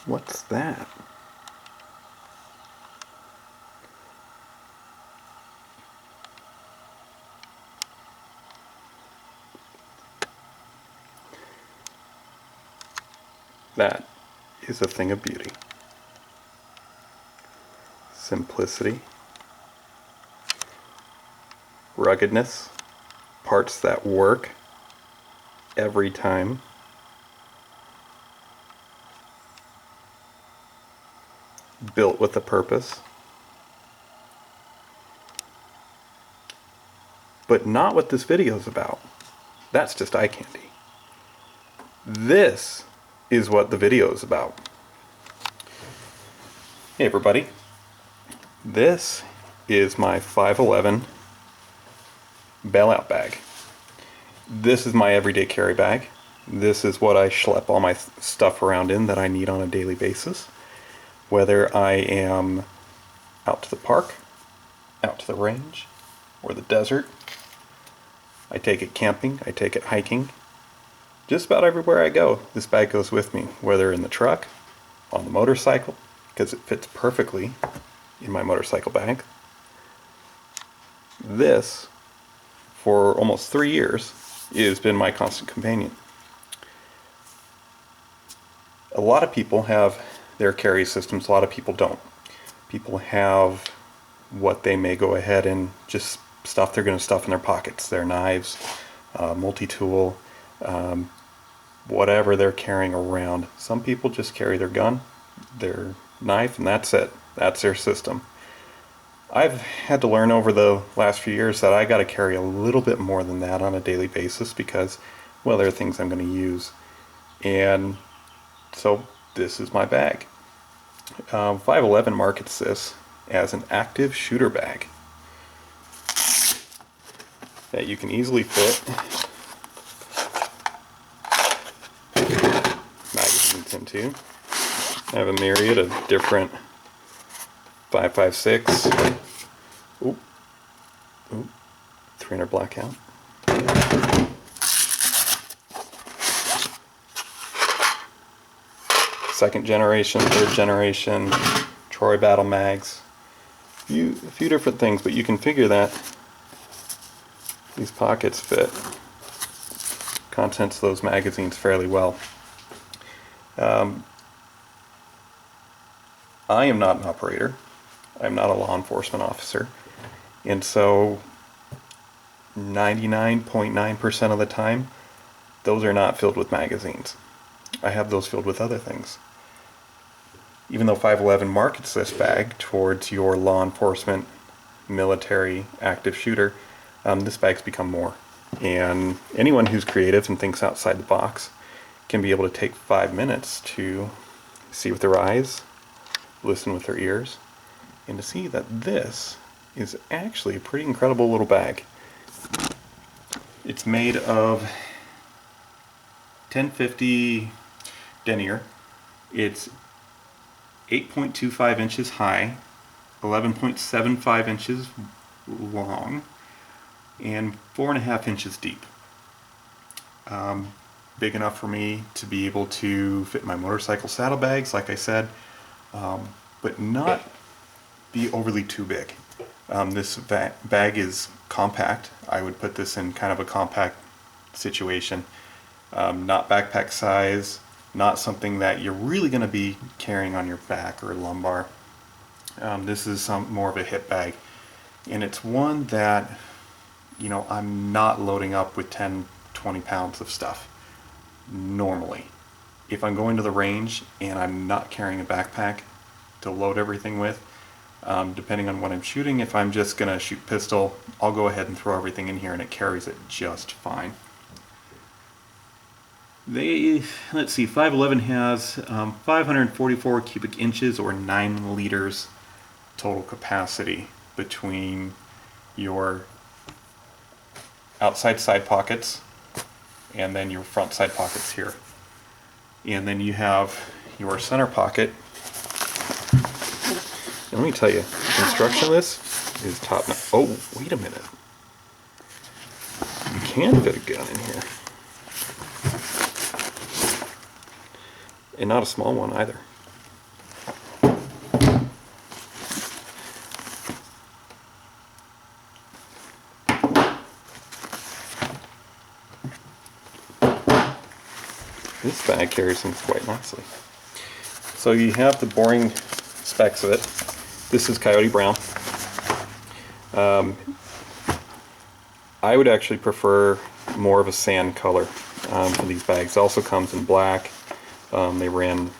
What's that? That is a thing of beauty. Simplicity, ruggedness, parts that work every time. Built with a purpose. But not what this video is about. That's just eye candy. This is what the video is about. Hey everybody. This is my 511 bailout bag. This is my everyday carry bag. This is what I schlep all my stuff around in that I need on a daily basis. Whether I am out to the park, out to the range, or the desert. I take it camping, I take it hiking. Just about everywhere I go, this bag goes with me. Whether in the truck, on the motorcycle, because it fits perfectly in my motorcycle bag. This, for almost 3 years, has been my constant companion. A lot of people have their carry systems, a lot of people don't. People have what they may go ahead and just stuff they're going to stuff in their pockets, their knives, multi-tool, whatever they're carrying around. Some people just carry their gun, their knife, and that's it. That's their system. I've had to learn over the last few years that I got to carry a little bit more than that on a daily basis because, well, there are things I'm going to use. And so this is my bag. 511 markets this as an active shooter bag that you can easily fit magazines into. I have a myriad of different 5.56, 300 blackout. Second generation, third generation, Troy battle mags, a few different things, but you can figure that these pockets fit contents of those magazines fairly well. I am not an operator. I'm not a law enforcement officer, and so 99.9% of the time, those are not filled with magazines. I have those filled with other things. Even though 511 markets this bag towards your law enforcement, military, active shooter, this bag's become more. And anyone who's creative and thinks outside the box can be able to take 5 minutes to see with their eyes, listen with their ears, and to see that this is actually a pretty incredible little bag. It's made of 1050 denier. It's 8.25 inches high, 11.75 inches long, and 4.5 inches deep. Big enough for me to be able to fit my motorcycle saddlebags, like I said, but not be overly too big. This bag is compact. I would put this in kind of a compact situation. Not backpack size, not something that you're really going to be carrying on your back or lumbar. This is more of a hip bag, and it's one that, you know, I'm not loading up with 10-20 pounds of stuff normally. If I'm going to the range and I'm not carrying a backpack to load everything with, depending on what I'm shooting, if I'm just going to shoot pistol, I'll go ahead and throw everything in here and it carries it just fine. Let's see, 511 has 544 cubic inches or 9 liters total capacity between your outside side pockets and then your front side pockets here. And then you have your center pocket. And let me tell you, the construction of this is top notch. Oh, wait a minute. You can fit a gun in here. And not a small one either. this bag carries them quite nicely. So you have the boring specs of it. This is Coyote Brown. I would actually prefer more of a sand color for these bags. It also comes in black. They ran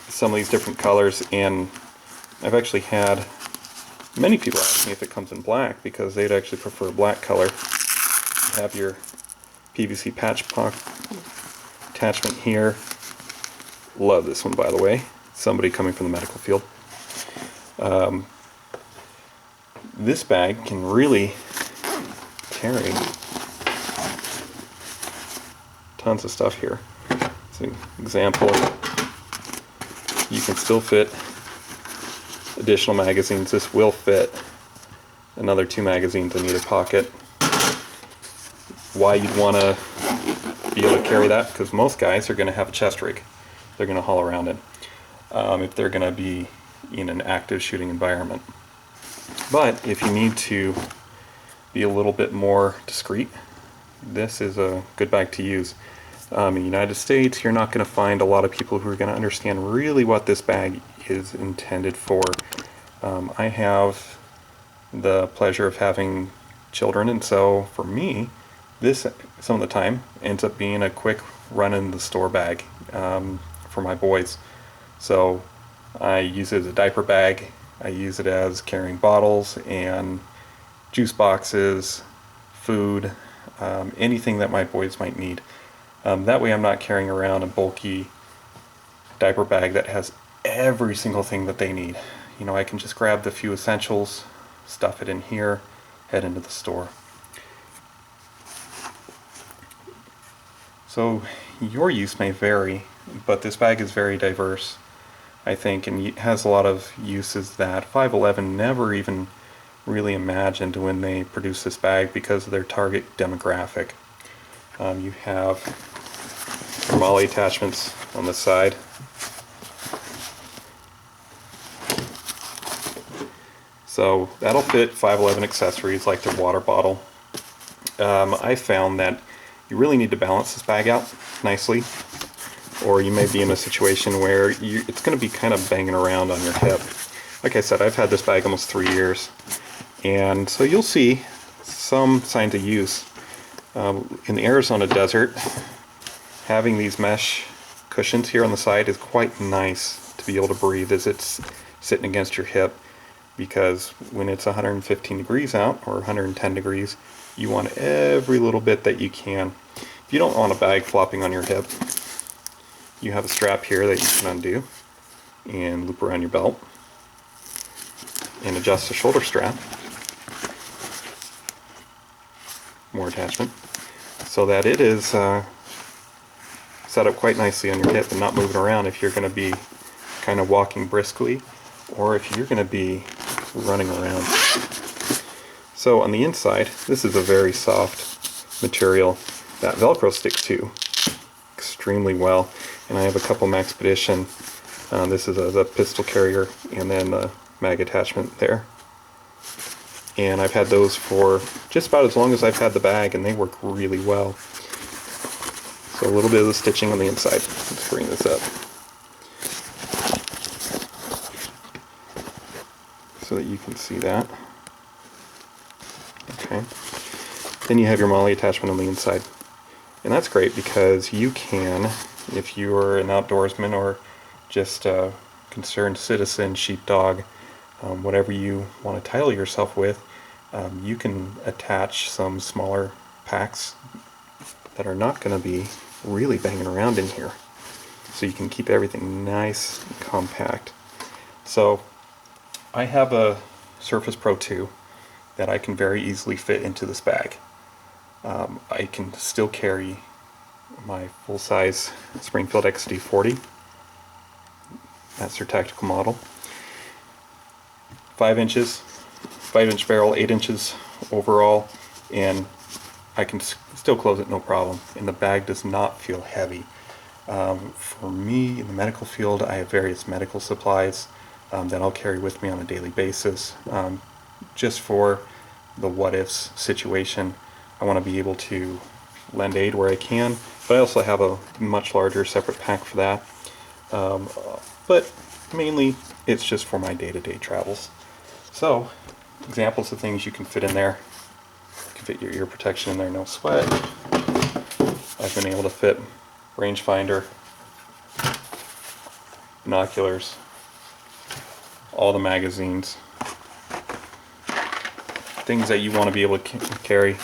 some of these different colors, and I've actually had many people ask me if it comes in black because they'd actually prefer a black color. You have your PVC patch pocket attachment here. Love this one, by the way. Somebody coming from the medical field. This bag can really carry tons of stuff here. As an example, you can still fit additional magazines. This will fit another 2 magazines in either pocket. Why you'd want to be able to carry that? Because most guys are going to have a chest rig. They're going to haul around it if they're going to be in an active shooting environment. But if you need to be a little bit more discreet, this is a good bag to use. In the United States, you're not going to find a lot of people who are going to understand really what this bag is intended for. I have the pleasure of having children, and so for me, this some of the time ends up being a quick run in the store bag for my boys. So I use it as a diaper bag. I use it as carrying bottles and juice boxes, food, anything that my boys might need. That way I'm not carrying around a bulky diaper bag that has every single thing that they need. You know, I can just grab the few essentials, stuff it in here, head into the store. So your use may vary, but this bag is very diverse, I think, and it has a lot of uses that 511 never even really imagined when they produced this bag because of their target demographic. You have MOLLE attachments on the side. So that'll fit 511 accessories like their water bottle. I found that you really need to balance this bag out nicely, or you may be in a situation where it's going to be kind of banging around on your hip. Like I said, I've had this bag almost 3 years, and so you'll see some signs of use. In the Arizona desert, having these mesh cushions here on the side is quite nice to be able to breathe as it's sitting against your hip, because when it's 115 degrees out or 110 degrees, you want every little bit that you can. If you don't want a bag flopping on your hip, you have a strap here that you can undo and loop around your belt and adjust the shoulder strap, more attachment, so that it is set up quite nicely on your hip and not moving around if you're going to be kind of walking briskly or if you're going to be running around. So on the inside, this is a very soft material that Velcro sticks to extremely well, and I have a couple Maxpedition. This is a pistol carrier and then the mag attachment there, and I've had those for just about as long as I've had the bag, and they work really well. So a little bit of the stitching on the inside. Let's bring this up so that you can see that. Okay. Then you have your MOLLE attachment on the inside. And that's great because you can, if you are an outdoorsman or just a concerned citizen, sheepdog, whatever you want to title yourself with, you can attach some smaller packs that are not going to be really banging around in here. So you can keep everything nice and compact. So I have a Surface Pro 2 that I can very easily fit into this bag. I can still carry my full-size Springfield XD40. That's their tactical model. 5-inch barrel, 8 inches overall, and I can still close it no problem. And the bag does not feel heavy. For me, in the medical field, I have various medical supplies that I'll carry with me on a daily basis. Just for the what-ifs situation, I want to be able to lend aid where I can, but I also have a much larger separate pack for that. But mainly it's just for my day-to-day travels. So, examples of things you can fit in there. You can fit your ear protection in there, no sweat. I've been able to fit rangefinder, binoculars, all the magazines, things that you want to be able to carry